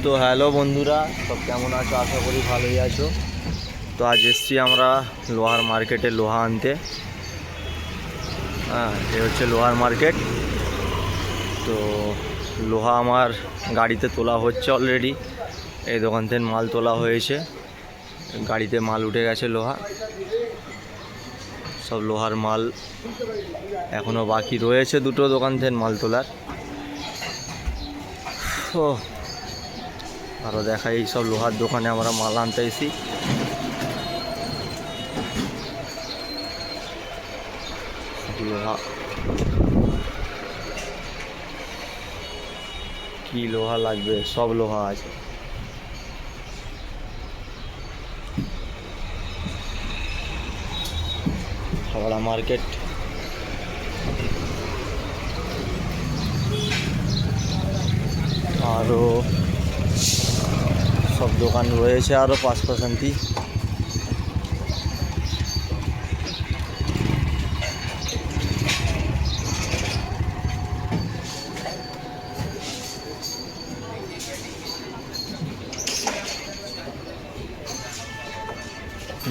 তো হ্যালো বন্ধুরা, সব কেমন আছো? আশা করি ভালোই আছো। তো আজ এসছি আমরা লোহার মার্কেটে লোহা আনতে। এ হচ্ছে লোহার মার্কেট। তো লোহা আমার গাড়িতে তোলা হচ্ছে অলরেডি। এই দোকান থেকে মাল তোলা হয়েছে, গাড়িতে মাল উঠে গেছে। লোহা সব লোহার মাল এখনও বাকি রয়েছে, দুটো দোকান থেকে মাল তোলার। ও আরও দেখা, এই সব লোহার দোকানে আমরা মাল আনতে এসি। লোহা কি লোহা লাগবে, সব লোহা আছে। হাওড়া মার্কেট। আরও সব দোকান রয়েছে আরও পাশাপাশি।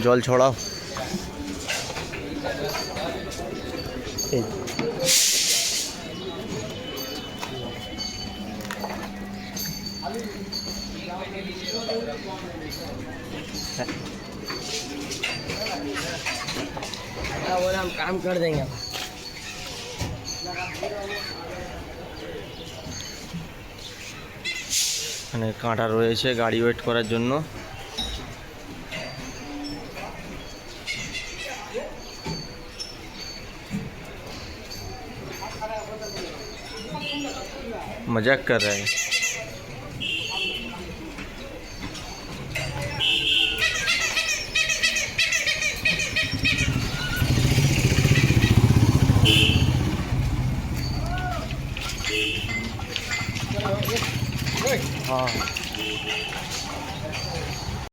জল ছড়াও। এই बोला हम काम कर देंगे। এখানে কাঁটা রয়েছে গাড়ি ওয়েট করার জন্য। मजाक कर रहे हैं। हाँ